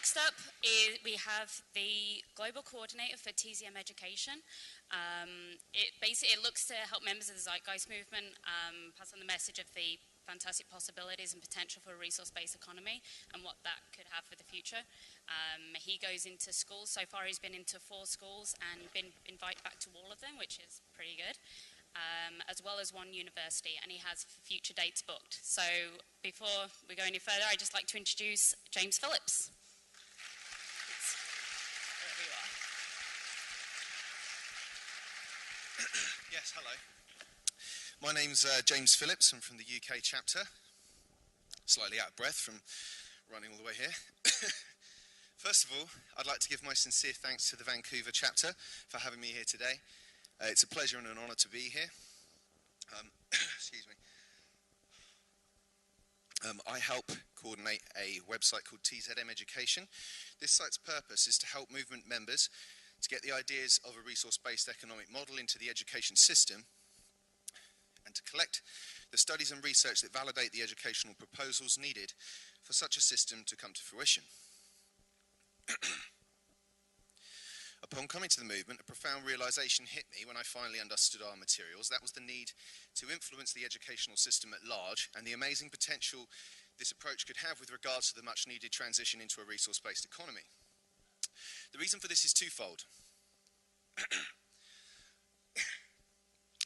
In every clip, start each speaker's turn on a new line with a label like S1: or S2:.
S1: Next up is we have the Global Coordinator for TZM Education. It looks to help members of the Zeitgeist movement pass on the message of the fantastic possibilities and potential for a resource-based economy and what that could have for the future. He goes into schools. So far he's been into 4 schools and been invited back to all of them, which is pretty good, as well as 1 university, and he has future dates booked. So before we go any further, I'd just like to introduce James Phillips.
S2: Yes, hello. My name's James Phillips. I'm from the UK chapter. Slightly out of breath from running all the way here. First of all, I'd like to give my sincere thanks to the Vancouver chapter for having me here today. It's a pleasure and an honour to be here. Excuse me. I help coordinate a website called TZM Education. This site's purpose is to help movement members to get the ideas of a resource-based economic model into the education system and to collect the studies and research that validate the educational proposals needed for such a system to come to fruition. Upon coming to the movement, a profound realization hit me when I finally understood our materials. That was the need to influence the educational system at large and the amazing potential this approach could have with regards to the much needed transition into a resource-based economy. The reason for this is twofold.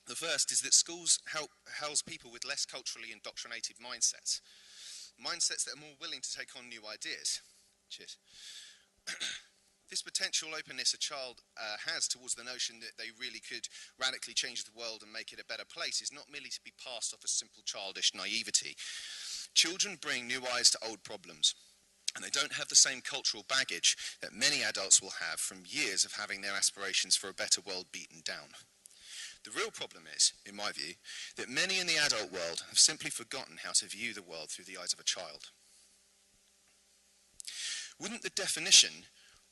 S2: The first is that schools house people with less culturally indoctrinated mindsets. Mindsets that are more willing to take on new ideas. Cheers. This potential openness a child has towards the notion that they really could radically change the world and make it a better place is not merely to be passed off as simple childish naivety. Children bring new eyes to old problems, and they don't have the same cultural baggage that many adults will have from years of having their aspirations for a better world beaten down. The real problem is, in my view, that many in the adult world have simply forgotten how to view the world through the eyes of a child. Wouldn't the definition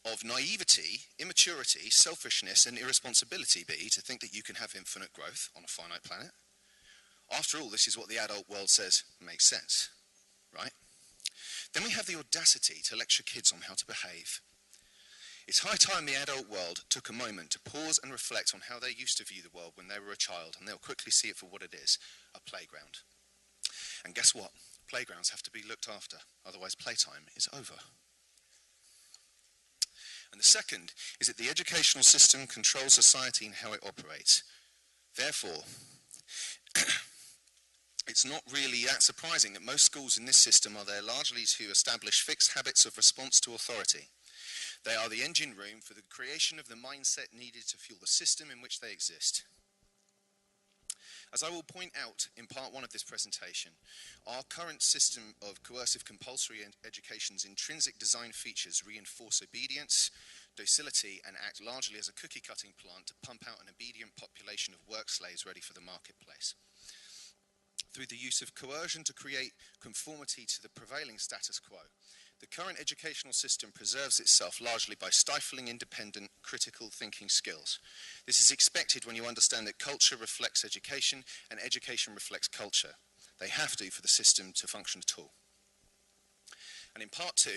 S2: of naivety, immaturity, selfishness and irresponsibility be to think that you can have infinite growth on a finite planet? After all, this is what the adult world says makes sense, right? Then we have the audacity to lecture kids on how to behave. It's high time the adult world took a moment to pause and reflect on how they used to view the world when they were a child, and they'll quickly see it for what it is, a playground. And guess what? Playgrounds have to be looked after, otherwise playtime is over. And the second is that the educational system controls society and how it operates. Therefore, it's not really that surprising that most schools in this system are there largely to establish fixed habits of response to authority. They are the engine room for the creation of the mindset needed to fuel the system in which they exist. As I will point out in part 1 of this presentation, our current system of coercive compulsory education's intrinsic design features reinforce obedience, docility, and act largely as a cookie-cutting plant to pump out an obedient population of work slaves ready for the marketplace. Through the use of coercion to create conformity to the prevailing status quo, the current educational system preserves itself largely by stifling independent, critical thinking skills. This is expected when you understand that culture reflects education and education reflects culture. They have to for the system to function at all. And in part 2,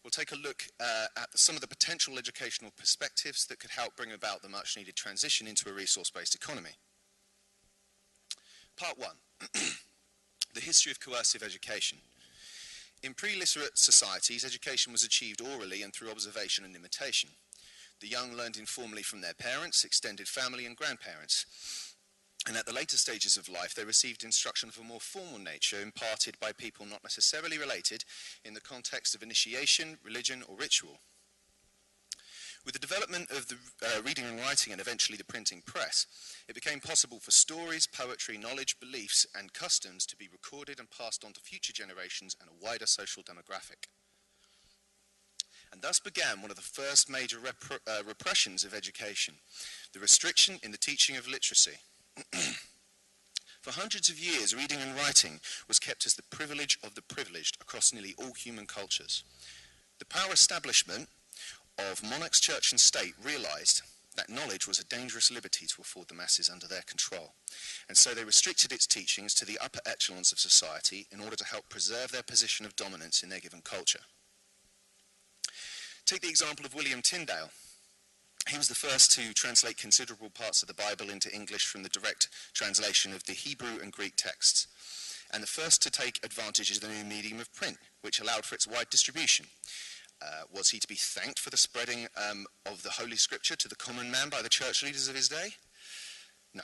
S2: we'll take a look at some of the potential educational perspectives that could help bring about the much needed transition into a resource-based economy. Part 1, the history of coercive education. In pre-literate societies, education was achieved orally and through observation and imitation. The young learned informally from their parents, extended family and grandparents. And at the later stages of life, they received instruction of a more formal nature imparted by people not necessarily related in the context of initiation, religion, or ritual. With the development of the reading and writing and eventually the printing press, it became possible for stories, poetry, knowledge, beliefs, and customs to be recorded and passed on to future generations and a wider social demographic. And thus began one of the first major repressions of education, the restriction in the teaching of literacy. For hundreds of years, reading and writing was kept as the privilege of the privileged across nearly all human cultures. The power establishment of monarchs, church and state realized that knowledge was a dangerous liberty to afford the masses under their control, and so they restricted its teachings to the upper echelons of society in order to help preserve their position of dominance in their given culture. Take the example of William Tyndale. He was the first to translate considerable parts of the Bible into English from the direct translation of the Hebrew and Greek texts, and the first to take advantage of the new medium of print, which allowed for its wide distribution. Was he to be thanked for the spreading of the Holy Scripture to the common man by the church leaders of his day? No.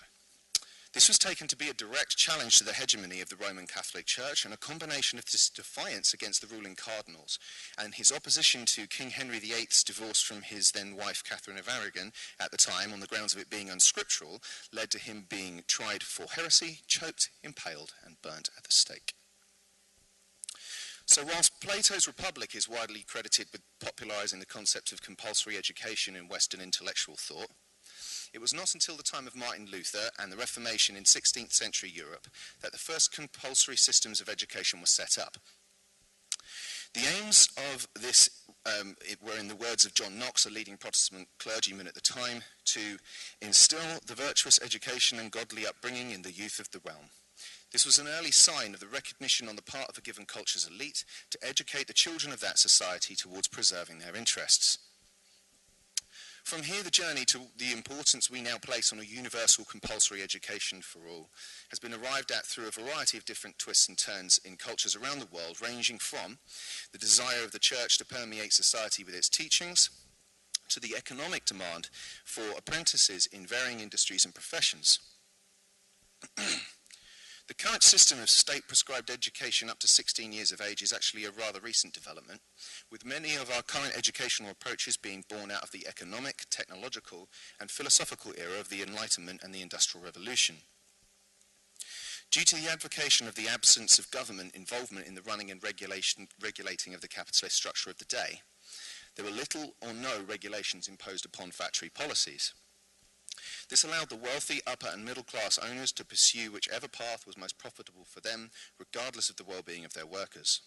S2: This was taken to be a direct challenge to the hegemony of the Roman Catholic Church, and a combination of this defiance against the ruling cardinals and his opposition to King Henry VIII's divorce from his then wife Catherine of Aragon at the time on the grounds of it being unscriptural, led to him being tried for heresy, choked, impaled, and burnt at the stake. So whilst Plato's Republic is widely credited with popularizing the concept of compulsory education in Western intellectual thought, it was not until the time of Martin Luther and the Reformation in 16th century Europe that the first compulsory systems of education were set up. The aims of this were, in the words of John Knox, a leading Protestant clergyman at the time, to instill the virtuous education and godly upbringing in the youth of the realm. This was an early sign of the recognition on the part of a given culture's elite to educate the children of that society towards preserving their interests. From here, the journey to the importance we now place on a universal compulsory education for all has been arrived at through a variety of different twists and turns in cultures around the world, ranging from the desire of the church to permeate society with its teachings, to the economic demand for apprentices in varying industries and professions. The current system of state-prescribed education up to 16 years of age is actually a rather recent development, with many of our current educational approaches being born out of the economic, technological, and philosophical era of the Enlightenment and the Industrial Revolution. Due to the advocation of the absence of government involvement in the running and regulating of the capitalist structure of the day, there were little or no regulations imposed upon factory policies. This allowed the wealthy upper and middle class owners to pursue whichever path was most profitable for them, regardless of the well-being of their workers.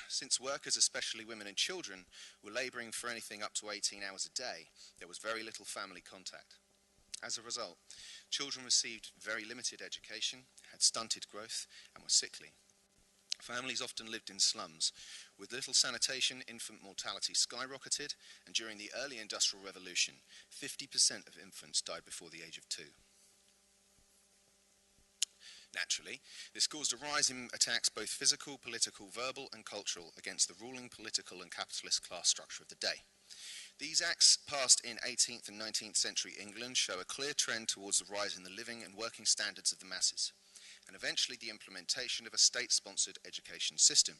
S2: Since workers, especially women and children, were labouring for anything up to 18 hours a day, there was very little family contact. As a result, children received very limited education, had stunted growth, and were sickly. Families often lived in slums. With little sanitation, infant mortality skyrocketed, and during the early Industrial Revolution, 50% of infants died before the age of 2. Naturally, this caused a rise in attacks, both physical, political, verbal, and cultural, against the ruling political and capitalist class structure of the day. These acts, passed in 18th and 19th century England, show a clear trend towards the rise in the living and working standards of the masses, and eventually the implementation of a state-sponsored education system.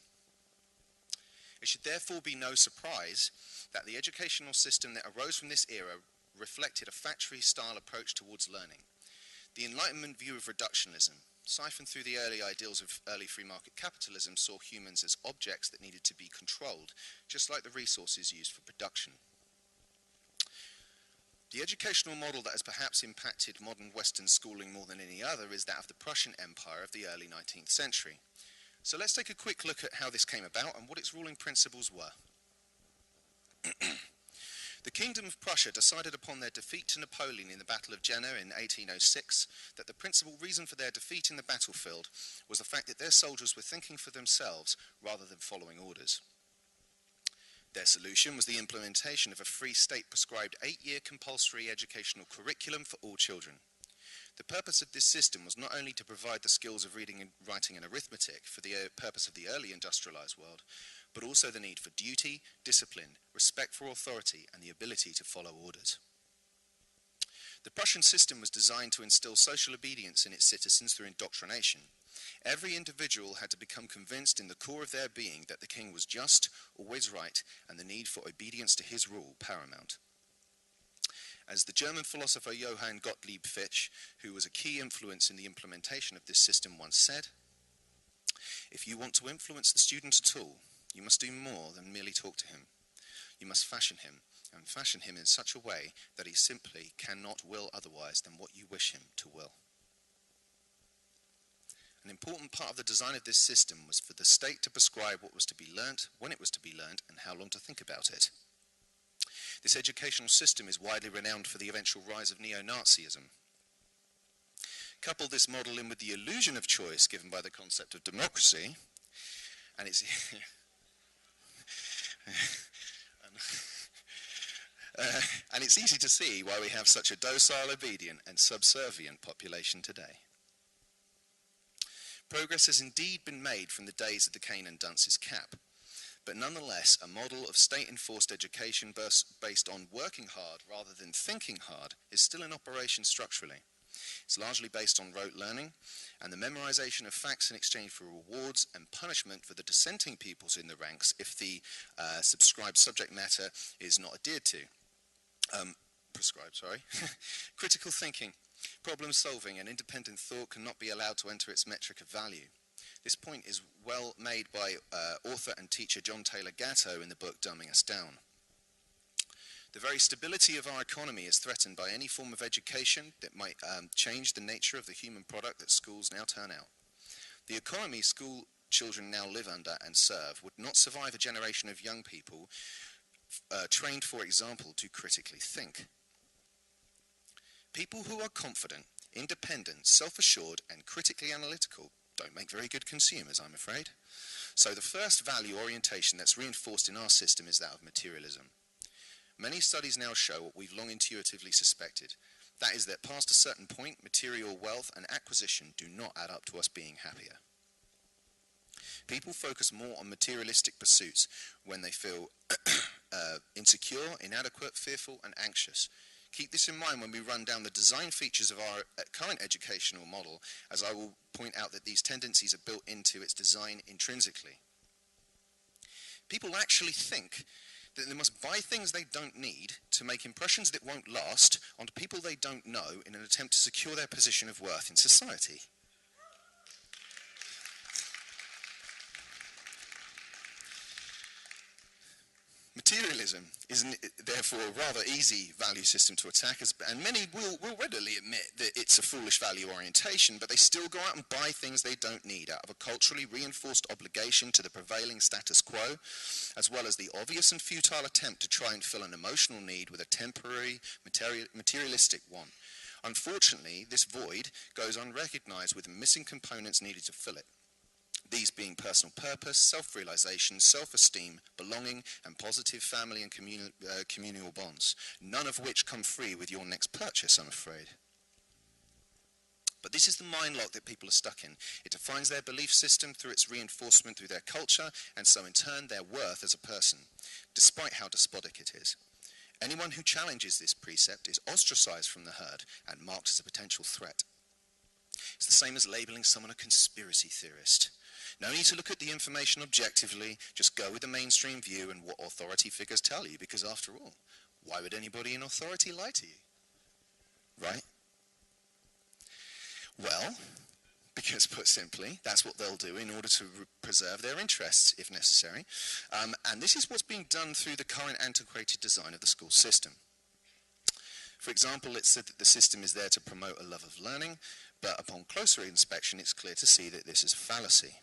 S2: It should therefore be no surprise that the educational system that arose from this era reflected a factory-style approach towards learning. The Enlightenment view of reductionism, siphoned through the early ideals of early free market capitalism, saw humans as objects that needed to be controlled, just like the resources used for production. The educational model that has perhaps impacted modern Western schooling more than any other is that of the Prussian Empire of the early 19th century. So let's take a quick look at how this came about and what its ruling principles were. The Kingdom of Prussia decided upon their defeat to Napoleon in the Battle of Jena in 1806 that the principal reason for their defeat in the battlefield was the fact that their soldiers were thinking for themselves rather than following orders. Their solution was the implementation of a free state-prescribed 8-year compulsory educational curriculum for all children. The purpose of this system was not only to provide the skills of reading and writing and arithmetic for the purpose of the early industrialized world, but also the need for duty, discipline, respect for authority, and the ability to follow orders. The Prussian system was designed to instill social obedience in its citizens through indoctrination. Every individual had to become convinced in the core of their being that the king was just, always right, and the need for obedience to his rule paramount. As the German philosopher Johann Gottlieb Fichte, who was a key influence in the implementation of this system, once said, "If you want to influence the student at all, you must do more than merely talk to him. You must fashion him, and fashion him in such a way that he simply cannot will otherwise than what you wish him to will." An important part of the design of this system was for the state to prescribe what was to be learnt, when it was to be learnt, and how long to think about it. This educational system is widely renowned for the eventual rise of neo-Nazism. Couple this model in with the illusion of choice given by the concept of democracy, and it's And it's easy to see why we have such a docile, obedient, and subservient population today. Progress has indeed been made from the days of the cane and dunce's cap, but nonetheless, a model of state-enforced education based on working hard rather than thinking hard is still in operation structurally. It's largely based on rote learning and the memorization of facts in exchange for rewards and punishment for the dissenting pupils in the ranks if the subscribed subject matter is not adhered to. Critical thinking, problem solving, and independent thought cannot be allowed to enter its metric of value. This point is well made by author and teacher John Taylor Gatto in the book Dumbing Us Down. The very stability of our economy is threatened by any form of education that might change the nature of the human product that schools now turn out. The economy school children now live under and serve would not survive a generation of young people trained, for example, to critically think. People who are confident, independent, self-assured, and critically analytical don't make very good consumers, I'm afraid. So the first value orientation that's reinforced in our system is that of materialism. Many studies now show what we've long intuitively suspected. That is that past a certain point, material wealth and acquisition do not add up to us being happier. People focus more on materialistic pursuits when they feel insecure, inadequate, fearful, and anxious. Keep this in mind when we run down the design features of our current educational model, as I will point out that these tendencies are built into its design intrinsically. People actually think that they must buy things they don't need to make impressions that won't last onto people they don't know in an attempt to secure their position of worth in society. Materialism is therefore a rather easy value system to attack, and many will readily admit that it's a foolish value orientation, but they still go out and buy things they don't need out of a culturally reinforced obligation to the prevailing status quo, as well as the obvious and futile attempt to try and fill an emotional need with a temporary materialistic want. Unfortunately, this void goes unrecognized with the missing components needed to fill it. These being personal purpose, self-realization, self-esteem, belonging, and positive family and communal bonds, none of which come free with your next purchase, I'm afraid. But this is the mind lock that people are stuck in. It defines their belief system through its reinforcement through their culture, and so in turn their worth as a person, despite how despotic it is. Anyone who challenges this precept is ostracized from the herd and marked as a potential threat. It's the same as labeling someone a conspiracy theorist. No need to look at the information objectively, just go with the mainstream view and what authority figures tell you, because after all, why would anybody in authority lie to you? Right? Well, because put simply, that's what they'll do in order to preserve their interests, if necessary. And this is what's being done through the current antiquated design of the school system. For example, it's said that the system is there to promote a love of learning, but upon closer inspection, it's clear to see that this is a fallacy.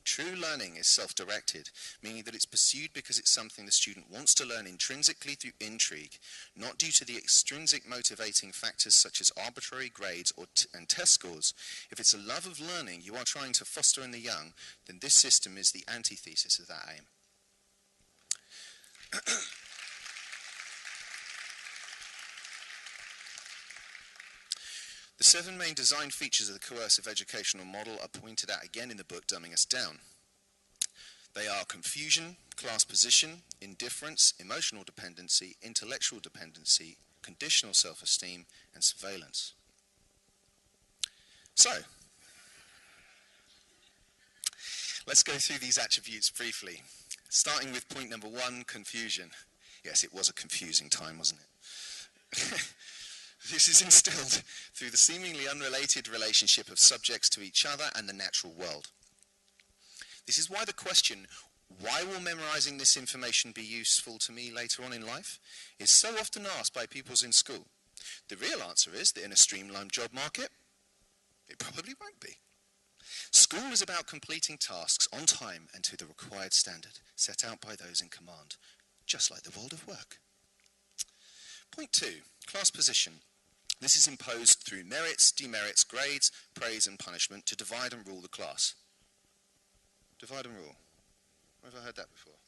S2: True learning is self-directed, meaning that it's pursued because it's something the student wants to learn intrinsically through intrigue, not due to the extrinsic motivating factors such as arbitrary grades and test scores. If it's a love of learning you are trying to foster in the young, then this system is the antithesis of that aim. The 7 main design features of the coercive educational model are pointed out again in the book Dumbing Us Down. They are confusion, class position, indifference, emotional dependency, intellectual dependency, conditional self-esteem, and surveillance. So, let's go through these attributes briefly, starting with point number 1, confusion. Yes, it was a confusing time, wasn't it? This is instilled through the seemingly unrelated relationship of subjects to each other and the natural world. This is why the question, why will memorizing this information be useful to me later on in life, is so often asked by pupils in school. The real answer is that in a streamlined job market, it probably won't be. School is about completing tasks on time and to the required standard set out by those in command, just like the world of work. Point 2, class position. This is imposed through merits, demerits, grades, praise and punishment to divide and rule the class. Divide and rule. Where have I heard that before?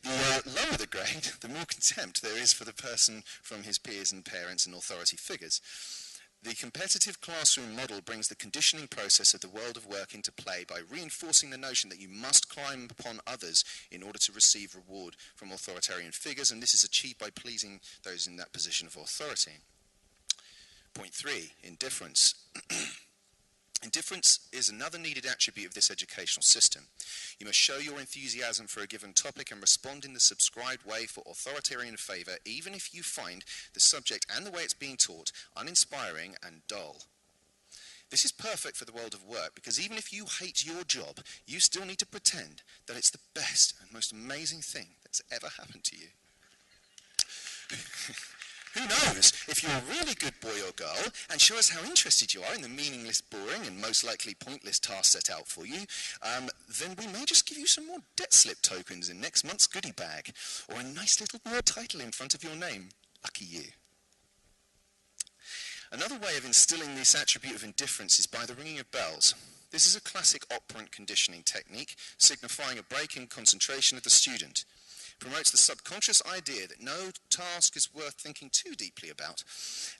S2: The lower the grade, the more contempt there is for the person from his peers and parents and authority figures. The competitive classroom model brings the conditioning process of the world of work into play by reinforcing the notion that you must climb upon others in order to receive reward from authoritarian figures, and this is achieved by pleasing those in that position of authority. Point 3, indifference. Indifference is another needed attribute of this educational system. You must show your enthusiasm for a given topic and respond in the subscribed way for authoritarian favour, even if you find the subject and the way it's being taught uninspiring and dull. This is perfect for the world of work, because even if you hate your job, you still need to pretend that it's the best and most amazing thing that's ever happened to you. Who knows, if you're a really good boy or girl and show us how interested you are in the meaningless, boring and most likely pointless tasks set out for you, then we may just give you some more debt slip tokens in next month's goodie bag, or a nice little word title in front of your name. Lucky you. Another way of instilling this attribute of indifference is by the ringing of bells. This is a classic operant conditioning technique, signifying a break in concentration of the student. Promotes the subconscious idea that no task is worth thinking too deeply about,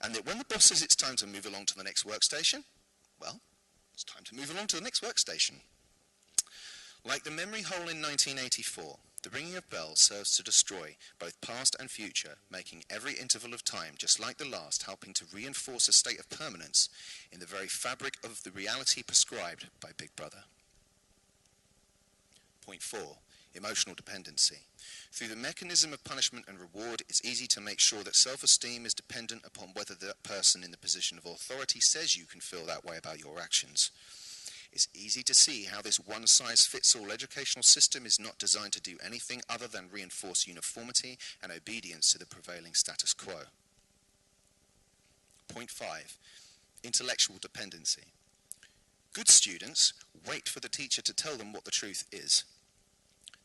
S2: and that when the boss says it's time to move along to the next workstation, well, it's time to move along to the next workstation. Like the memory hole in 1984, the ringing of bells serves to destroy both past and future, making every interval of time, just like the last, helping to reinforce a state of permanence in the very fabric of the reality prescribed by Big Brother. Point 4. Emotional dependency. Through the mechanism of punishment and reward, it's easy to make sure that self-esteem is dependent upon whether that person in the position of authority says you can feel that way about your actions. It's easy to see how this one-size-fits-all educational system is not designed to do anything other than reinforce uniformity and obedience to the prevailing status quo. Point 5. Intellectual dependency. Good students wait for the teacher to tell them what the truth is.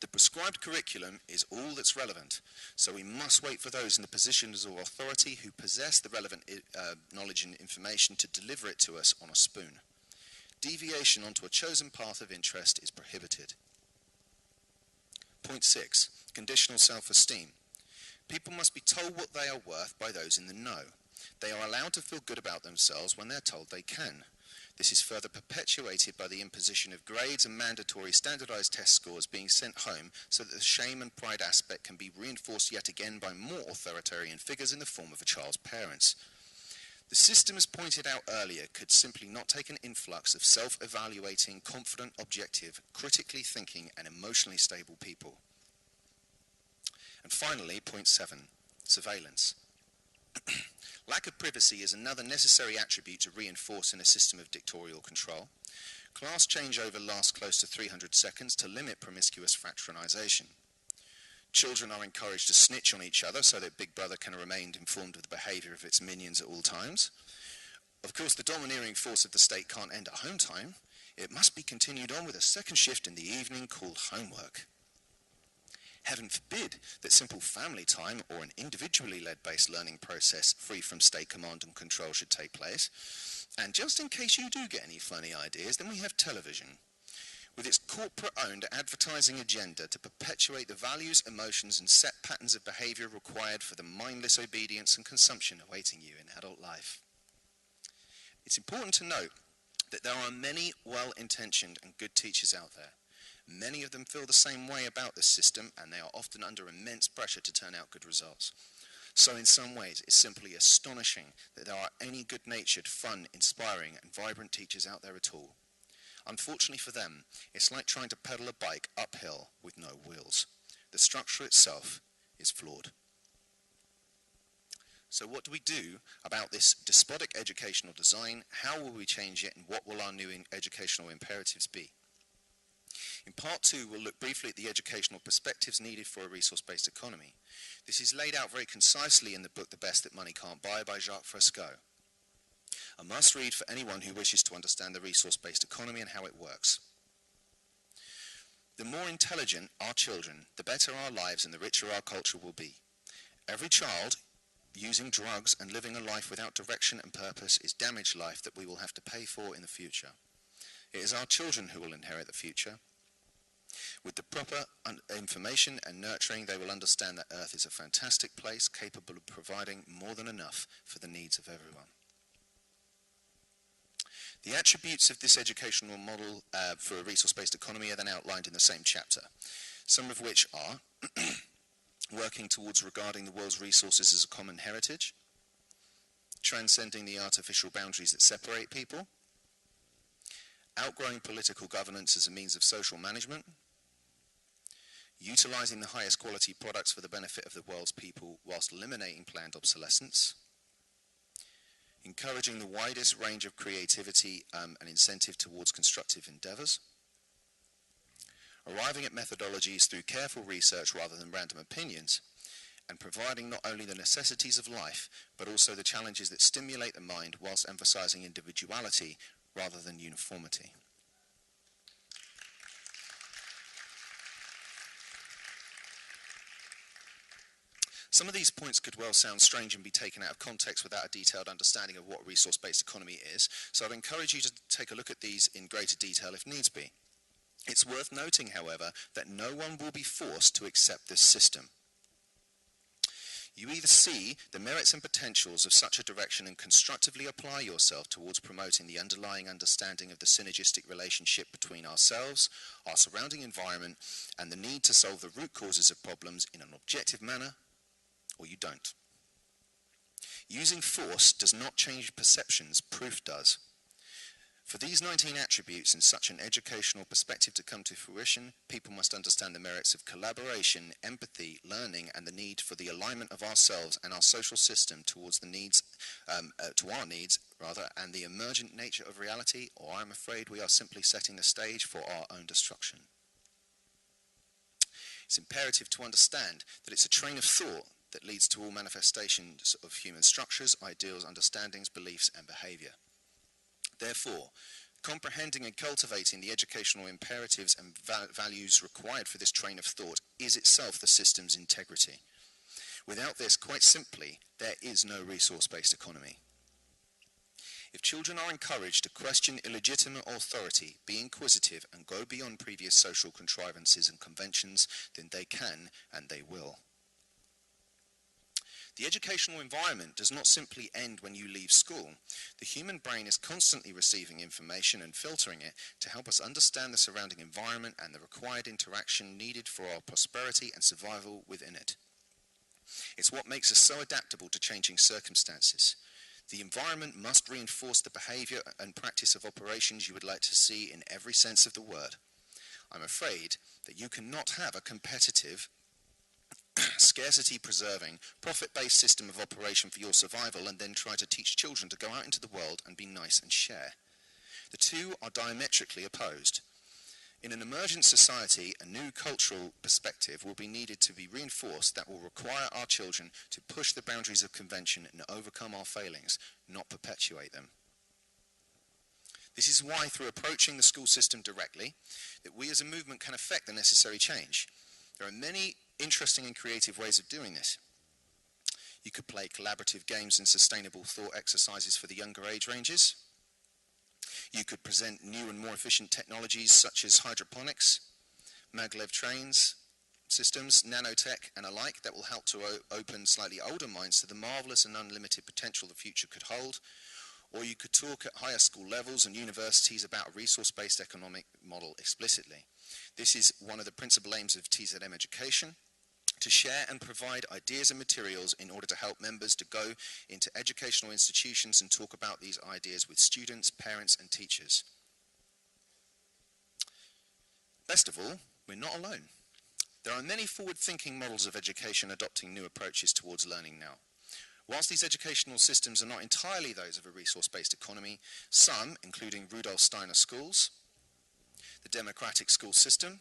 S2: The prescribed curriculum is all that's relevant, so we must wait for those in the positions of authority who possess the relevant knowledge and information to deliver it to us on a spoon. Deviation onto a chosen path of interest is prohibited. Point 6. Conditional self-esteem. People must be told what they are worth by those in the know. They are allowed to feel good about themselves when they're told they can. This is further perpetuated by the imposition of grades and mandatory standardized test scores being sent home, so that the shame and pride aspect can be reinforced yet again by more authoritarian figures in the form of a child's parents. The system, as pointed out earlier, could simply not take an influx of self-evaluating, confident, objective, critically thinking and emotionally stable people. And finally, point 7, surveillance. Lack of privacy is another necessary attribute to reinforce in a system of dictatorial control. Class changeover lasts close to 300 seconds to limit promiscuous fraternization. Children are encouraged to snitch on each other so that Big Brother can remain informed of the behaviour of its minions at all times. Of course, the domineering force of the state can't end at home time. It must be continued on with a second shift in the evening called homework. Heaven forbid that simple family time or an individually led-based learning process free from state command and control should take place. And just in case you do get any funny ideas, then we have television, with its corporate-owned advertising agenda to perpetuate the values, emotions and set patterns of behaviour required for the mindless obedience and consumption awaiting you in adult life. It's important to note that there are many well-intentioned and good teachers out there. Many of them feel the same way about this system, and they are often under immense pressure to turn out good results. So in some ways, it's simply astonishing that there are any good-natured, fun, inspiring and vibrant teachers out there at all. Unfortunately for them, it's like trying to pedal a bike uphill with no wheels. The structure itself is flawed. So what do we do about this despotic educational design? How will we change it, and what will our new educational imperatives be? In part 2, we'll look briefly at the educational perspectives needed for a resource-based economy. This is laid out very concisely in the book The Best That Money Can't Buy by Jacques Fresco. A must-read for anyone who wishes to understand the resource-based economy and how it works. The more intelligent our children, the better our lives and the richer our culture will be. Every child using drugs and living a life without direction and purpose is damaged life that we will have to pay for in the future. It is our children who will inherit the future. With the proper information and nurturing, they will understand that Earth is a fantastic place capable of providing more than enough for the needs of everyone. The attributes of this educational model for a resource-based economy are then outlined in the same chapter, some of which are working towards regarding the world's resources as a common heritage, transcending the artificial boundaries that separate people, outgrowing political governance as a means of social management, utilizing the highest quality products for the benefit of the world's people whilst eliminating planned obsolescence, encouraging the widest range of creativity and incentive towards constructive endeavors, arriving at methodologies through careful research rather than random opinions, and providing not only the necessities of life, but also the challenges that stimulate the mind whilst emphasizing individuality rather than uniformity. Some of these points could well sound strange and be taken out of context without a detailed understanding of what resource-based economy is, so I'd encourage you to take a look at these in greater detail if needs be. It's worth noting, however, that no one will be forced to accept this system. You either see the merits and potentials of such a direction and constructively apply yourself towards promoting the underlying understanding of the synergistic relationship between ourselves, our surrounding environment, and the need to solve the root causes of problems in an objective manner, or you don't. Using force does not change perceptions, proof does. For these 19 attributes in such an educational perspective to come to fruition, people must understand the merits of collaboration, empathy, learning, and the need for the alignment of ourselves and our social system towards the needs, to our needs, rather, and the emergent nature of reality, or I'm afraid we are simply setting the stage for our own destruction. It's imperative to understand that it's a train of thought that leads to all manifestations of human structures, ideals, understandings, beliefs, and behavior. Therefore, comprehending and cultivating the educational imperatives and values required for this train of thought is itself the system's integrity. Without this, quite simply, there is no resource-based economy. If children are encouraged to question illegitimate authority, be inquisitive, and go beyond previous social contrivances and conventions, then they can and they will. The educational environment does not simply end when you leave school. The human brain is constantly receiving information and filtering it to help us understand the surrounding environment and the required interaction needed for our prosperity and survival within it. It's what makes us so adaptable to changing circumstances. The environment must reinforce the behavior and practice of operations you would like to see in every sense of the word. I'm afraid that you cannot have a competitive, scarcity-preserving, profit-based system of operation for your survival and then try to teach children to go out into the world and be nice and share. The two are diametrically opposed. In an emergent society, a new cultural perspective will be needed to be reinforced that will require our children to push the boundaries of convention and overcome our failings, not perpetuate them. This is why, through approaching the school system directly, that we as a movement can effect the necessary change. There are many interesting and creative ways of doing this. You could play collaborative games and sustainable thought exercises for the younger age ranges. You could present new and more efficient technologies such as hydroponics, maglev trains, systems, nanotech and alike that will help to open slightly older minds to the marvellous and unlimited potential the future could hold. Or you could talk at higher school levels and universities about a resource-based economic model explicitly. This is one of the principal aims of TZM education, to share and provide ideas and materials in order to help members to go into educational institutions and talk about these ideas with students, parents and teachers. Best of all, we're not alone. There are many forward-thinking models of education adopting new approaches towards learning now. Whilst these educational systems are not entirely those of a resource-based economy, some, including Rudolf Steiner schools, the democratic school system,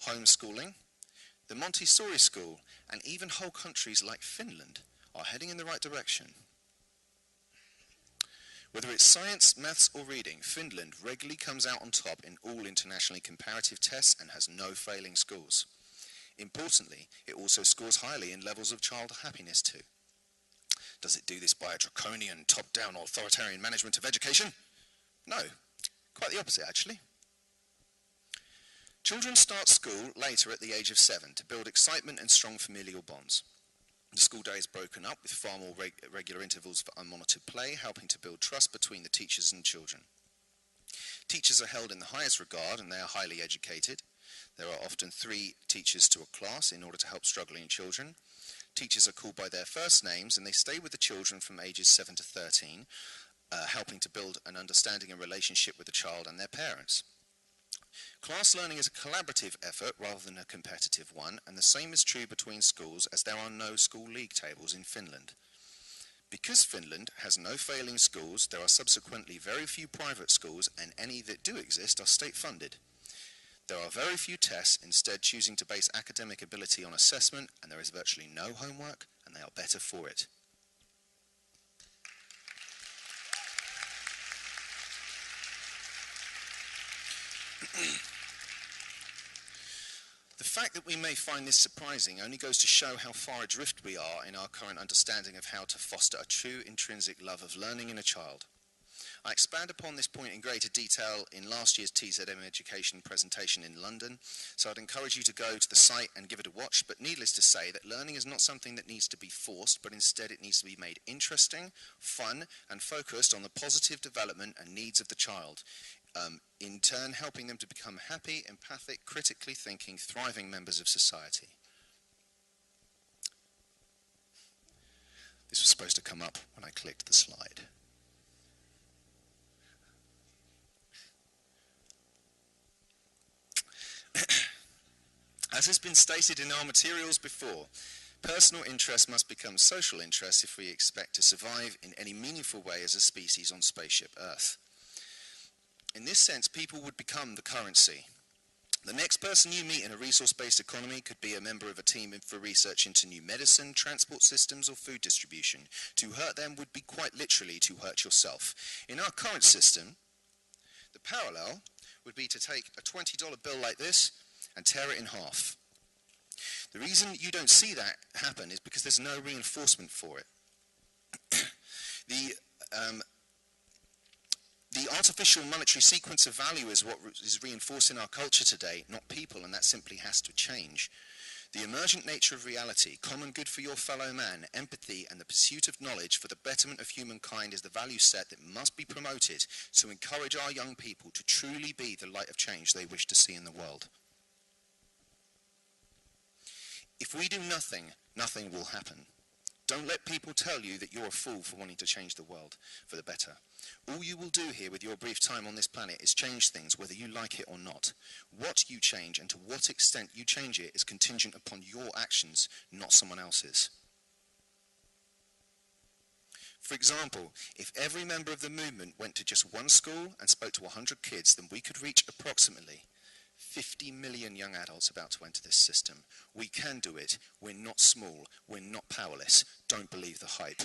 S2: homeschooling, the Montessori school, and even whole countries like Finland are heading in the right direction. Whether it's science, maths or reading, Finland regularly comes out on top in all internationally comparative tests and has no failing schools. Importantly, it also scores highly in levels of child happiness too. Does it do this by a draconian, top-down, authoritarian management of education? No, quite the opposite actually. Children start school later at the age of 7 to build excitement and strong familial bonds. The school day is broken up with far more regular intervals for unmonitored play, helping to build trust between the teachers and children. Teachers are held in the highest regard and they are highly educated. There are often 3 teachers to a class in order to help struggling children. Teachers are called by their first names and they stay with the children from ages 7 to 13, helping to build an understanding and relationship with the child and their parents. Class learning is a collaborative effort rather than a competitive one, and the same is true between schools as there are no school league tables in Finland. Because Finland has no failing schools, there are subsequently very few private schools, and any that do exist are state-funded. There are very few tests, instead choosing to base academic ability on assessment, and there is virtually no homework, and they are better for it. The fact that we may find this surprising only goes to show how far adrift we are in our current understanding of how to foster a true intrinsic love of learning in a child. I expand upon this point in greater detail in last year's TZM Education presentation in London, so I'd encourage you to go to the site and give it a watch, but needless to say that learning is not something that needs to be forced, but instead it needs to be made interesting, fun, and focused on the positive development and needs of the child, in turn helping them to become happy, empathic, critically thinking, thriving members of society. This was supposed to come up when I clicked the slide. As has been stated in our materials before, personal interest must become social interest if we expect to survive in any meaningful way as a species on spaceship Earth. In this sense, people would become the currency. The next person you meet in a resource-based economy could be a member of a team for research into new medicine, transport systems, or food distribution. To hurt them would be quite literally to hurt yourself. In our current system, the parallel would be to take a $20 bill like this and tear it in half. The reason you don't see that happen is because there's no reinforcement for it. The artificial monetary sequence of value is what is reinforced in our culture today, not people, and that simply has to change. The emergent nature of reality, common good for your fellow man, empathy, and the pursuit of knowledge for the betterment of humankind is the value set that must be promoted to encourage our young people to truly be the light of change they wish to see in the world. If we do nothing, nothing will happen. Don't let people tell you that you're a fool for wanting to change the world for the better. All you will do here with your brief time on this planet is change things, whether you like it or not. What you change and to what extent you change it is contingent upon your actions, not someone else's. For example, if every member of the movement went to just one school and spoke to 100 kids, then we could reach approximately 50 million young adults about to enter this system. We can do it. We're not small. We're not powerless. Don't believe the hype.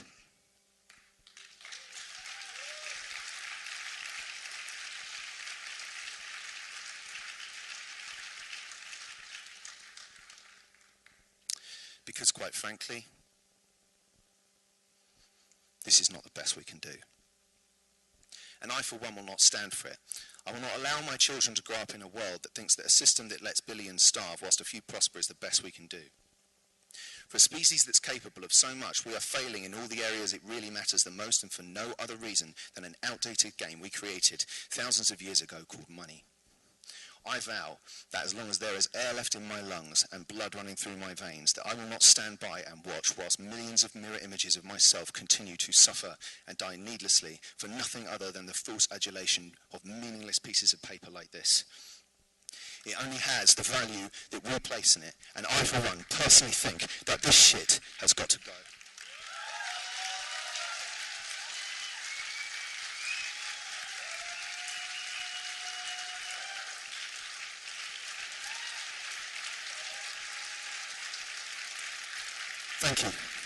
S2: Because quite frankly, this is not the best we can do. And I, for one, will not stand for it. I will not allow my children to grow up in a world that thinks that a system that lets billions starve whilst a few prosper is the best we can do. For a species that's capable of so much, we are failing in all the areas it really matters the most, and for no other reason than an outdated game we created thousands of years ago called money. I vow that as long as there is air left in my lungs and blood running through my veins, that I will not stand by and watch whilst millions of mirror images of myself continue to suffer and die needlessly for nothing other than the false adulation of meaningless pieces of paper like this. It only has the value that we place in it, and I, for one, personally think that this shit has got to go. Thank you.